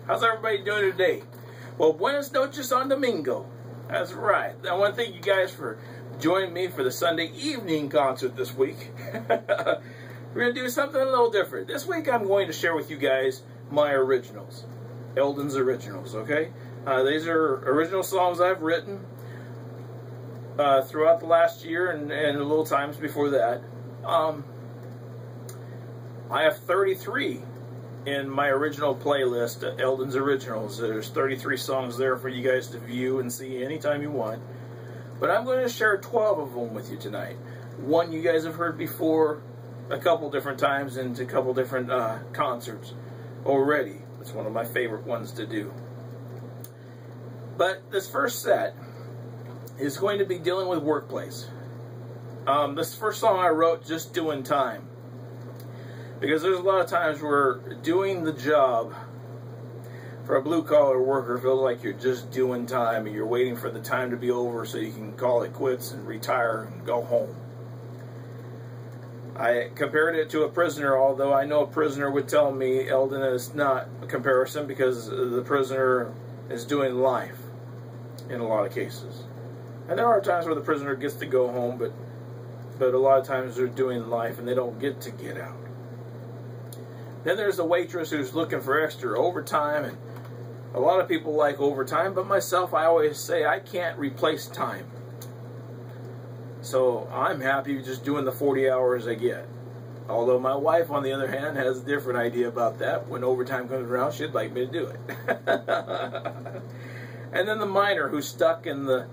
How's everybody doing today? Well, buenas noches on Domingo. That's right. I want to thank you guys for joining me for the Sunday evening concert this week. We're going to do something a little different. This week I'm going to share with you guys my originals. Elden's originals, okay? These are original songs I've written throughout the last year and a little times before that. I have 33 in my original playlist, Elden's Originals. There's 33 songs there for you guys to view and see anytime you want. But I'm going to share 12 of them with you tonight. One you guys have heard before a couple different times and a couple different concerts already. It's one of my favorite ones to do. But this first set is going to be dealing with workplace. This first song I wrote, Just Doing Time. Because there's a lot of times where doing the job for a blue-collar worker feels like you're just doing time and you're waiting for the time to be over so you can call it quits and retire and go home. I compared it to a prisoner, although I know a prisoner would tell me Elden is not a comparison because the prisoner is doing life in a lot of cases. And there are times where the prisoner gets to go home, but a lot of times they're doing life and they don't get to get out. Then there's the waitress who's looking for extra overtime, and a lot of people like overtime, but myself, I always say I can't replace time. So I'm happy just doing the 40 hours I get. Although my wife, on the other hand, has a different idea about that. When overtime comes around, she'd like me to do it. And then the miner who's stuck in the...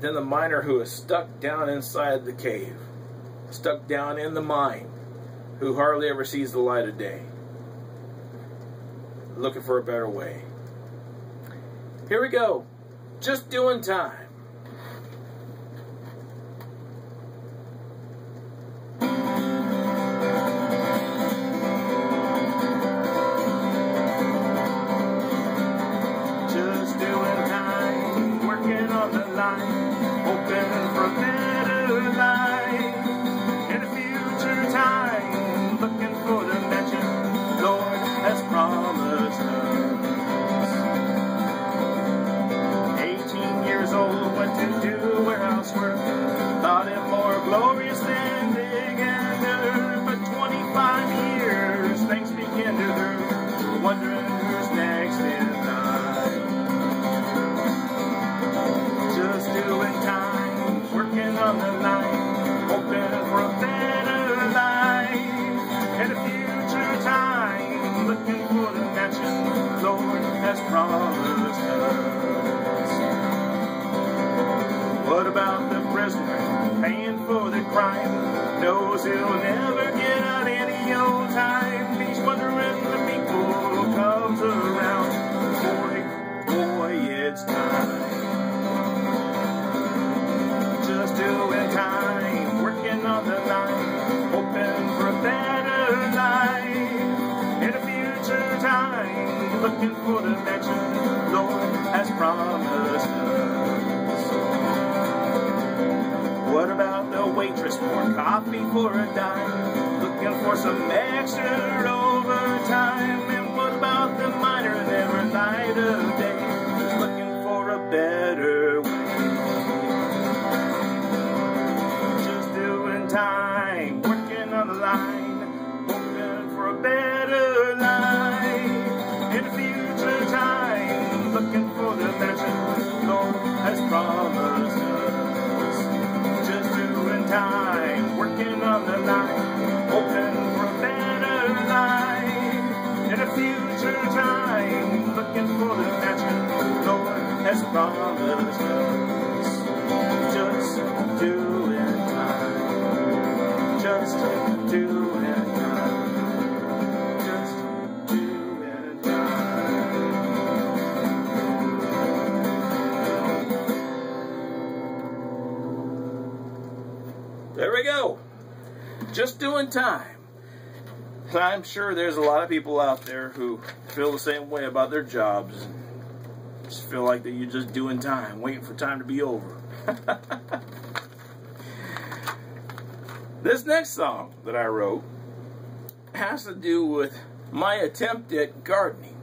Then the miner who is stuck down inside the cave. Stuck down in the mine. Who hardly ever sees the light of day. Looking for a better way. Here we go. Just doing time. Just doing time. Working on the line. Hoping for a better life. In a future time. Looking for the mansion Lord has promised us. 18 years old, went to do warehouse work. Thought it more glorious than big and dirt. But 25 years, things begin to hurt. Wondering who's next in line. Just doing time, working on the line, hoping for a better life. In a future time, looking for the mansion Lord has promised us. What about the prisoner paying for the crime? Knows he'll never get out any old time. He's wondering when the people comes around. Boy, it's time. Just doing time, working on the line, hoping for a better life. In a future time, looking for the mansion Lord has promised us. What about the waitress pouring coffee for a dime, looking for some extra overtime? And what about the miner every night of day, looking for a better way? Just doing time, working on the line, hoping for a better life. In a future time, looking for the mansion Lord has promised us. Just doing time, working on the line, hoping for a better life. In a future time, looking for the mansion Lord has promised us. Just doing time, just doing time, just doing time. There we go. Just doing time. I'm sure there's a lot of people out there who feel the same way about their jobs and just feel like that you're just doing time, waiting for time to be over. This next song that I wrote has to do with my attempt at gardening.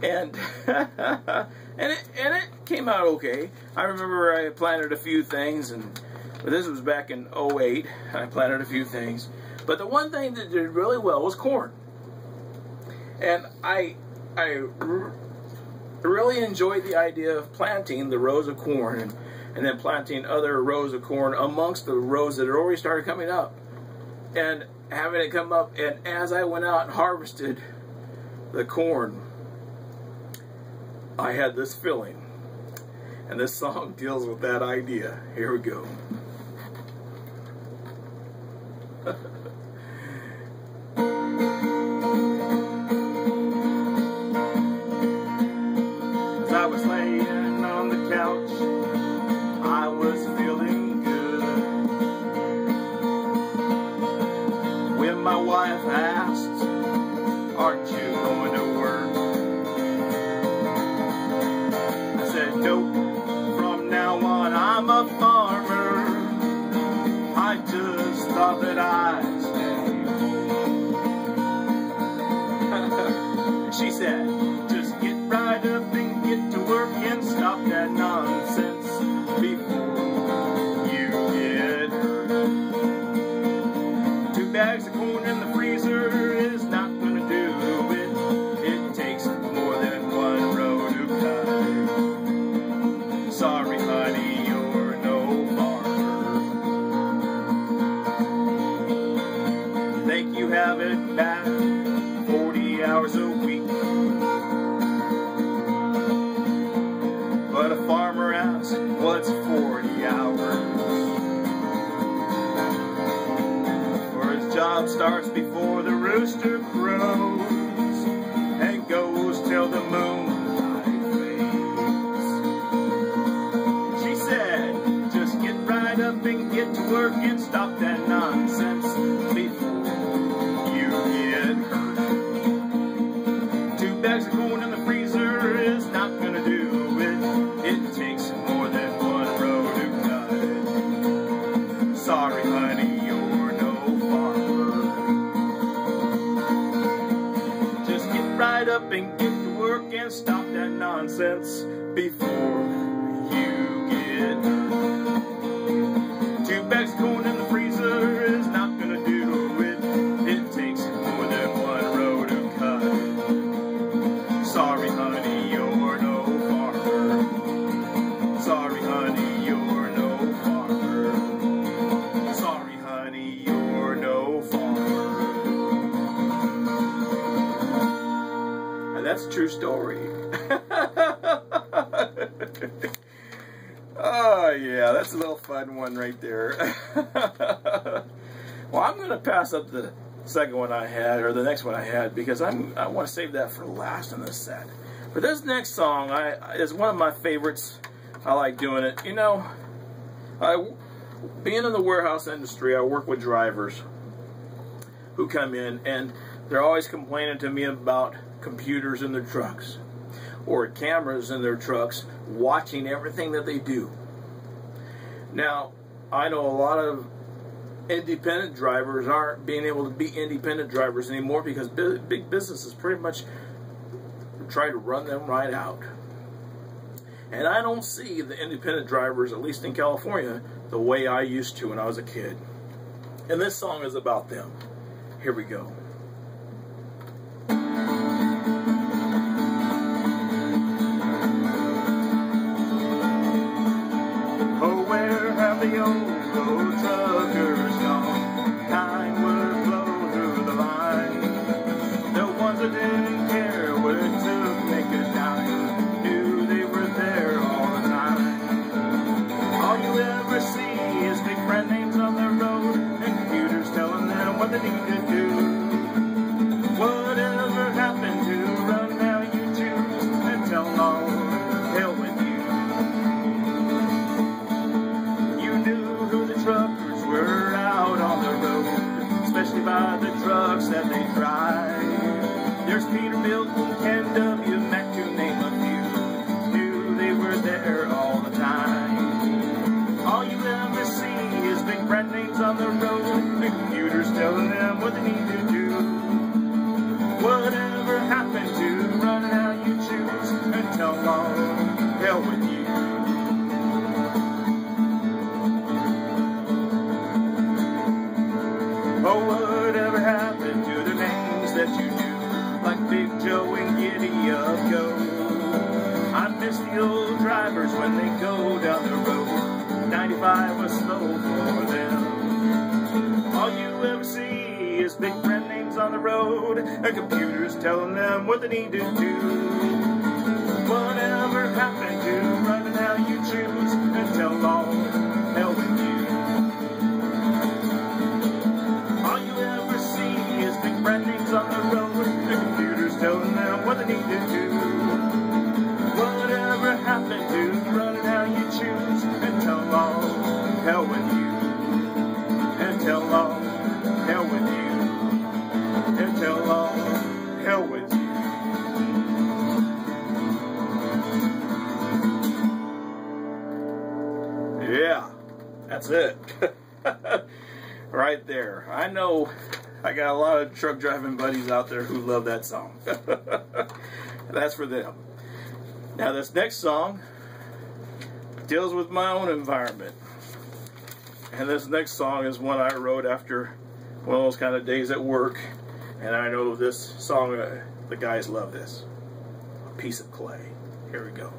And and it came out okay. I remember I planted a few things, but this was back in '08. I planted a few things, but the one thing that did really well was corn. And I really enjoyed the idea of planting the rows of corn and then planting other rows of corn amongst the rows that had already started coming up, and having it come up. And as I went out and harvested the corn, I had this feeling, and this song deals with that idea. Here we go. As I was laying on the couch, I was feeling good, when my wife asked, "Aren't you going to work?" Nope, from now on I'm a farmer. I just thought that I'd stay home. She said, "Just get right up and get to work and stop that nonsense before you get hurt. 2 bags of corn in the freezer is not gonna do it. It takes more than one row to cut it. Sorry, honey, you're no farmer. Think you have it back 40 hours a week. But a farmer asks, what's 40 hours? For his job starts before the rooster crows and goes till the moon up and get to work and stop that nonsense before you get hurt. 2 bags of corn in the freezer is not gonna do it. It takes more than one row to cut it. Sorry, honey, you're no farmer. Just get right up and get to work and stop that nonsense before you get hurt. 2 bags of corn in the freezer is not gonna do it. It takes more than one row to cut it. Sorry, honey, you're no farmer. Sorry, honey, you're no farmer. Sorry, honey, you're no farmer. And that's a true story. Oh, yeah, that's a little fun one right there. Well, I'm going to pass up the second one I had, or the next one I had, because I want to save that for last in this set. But this next song is one of my favorites. I like doing it. You know, being in the warehouse industry, I work with drivers who come in, and they're always complaining to me about computers in their trucks, or cameras in their trucks watching everything that they do. Now, I know a lot of independent drivers aren't being able to be independent drivers anymore because big businesses pretty much try to run them right out. And I don't see the independent drivers, at least in California, the way I used to when I was a kid. And this song is about them. Here we go. The old road truckers gone, time would flow through the line. The ones that didn't care what it took to make a dime knew they were there all the time. All you ever see is big brand names on the road and computers telling them what they need to do. Whatever happened to run how you choose and tell them all, hell with you. Truckers were out on the road, especially by the trucks that they drive. There's Peterbilt and Ken W. Mac, to name a few, knew they were there all the time. All you ever see is big brand names on the road, big computers telling what they need to do. Whatever happened to running how you choose? choose, and tell them all, hell with you. Oh, whatever happened to the names that you knew, like Big Joe and Giddy Up Go? I miss the old drivers when they go down the road. 95 was slow for them. All you ever see is big brand names on the road, and computers telling them what they need to do. Whatever happened to running how you choose, and tell them all, hell with you. All you ever see is big brand names on the road, and computers telling them what they need to do. Whatever happened to running how you choose, and tell them all, hell with you. And tell them all, hell with you. And tell them all, hell with you. Yeah, that's it. Right there. I know I got a lot of truck driving buddies out there who love that song. That's for them. Now this next song deals with my own environment. And this next song is one I wrote after one of those kind of days at work. And I know this song, the guys love this. A Piece of Clay. Here we go.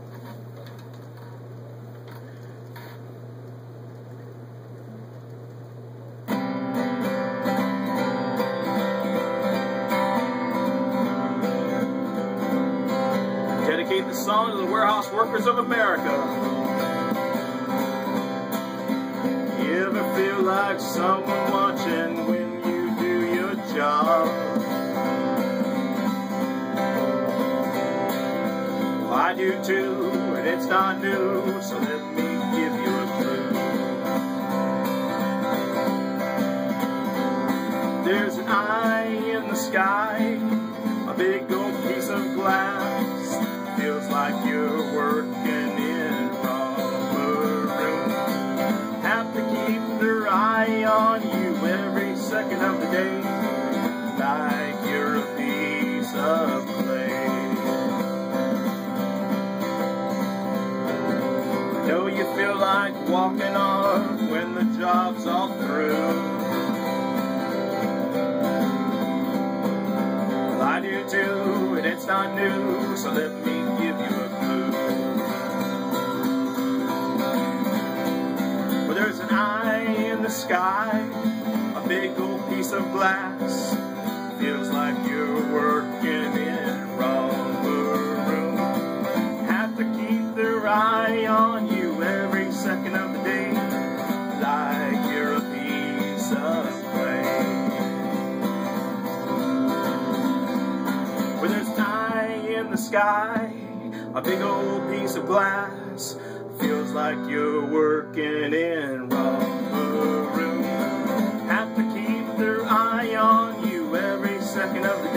Dedicate the song to the warehouse workers of America. You ever feel like someone watching when you do your job? Well, I do too, and it's not new, so let me give you a clue. There's an eye in the sky, a big old piece of glass. Feels like you're working in rubber room. Have to keep their eye on you every second of the day, like you're a piece of clay. I know you feel like walking off when the job's all through. Well, I do too, and it's not new, so let me give you a clue. Well, there's an eye in the sky, a big old piece of glass. Feels like you're working in rubber room. Have to keep their eye on you every second of the day, like you're a piece of clay. Well, there's an eye in the sky, a big old piece of glass. Feels like you're working in rubber room. Have to keep their eye on you every second of the day,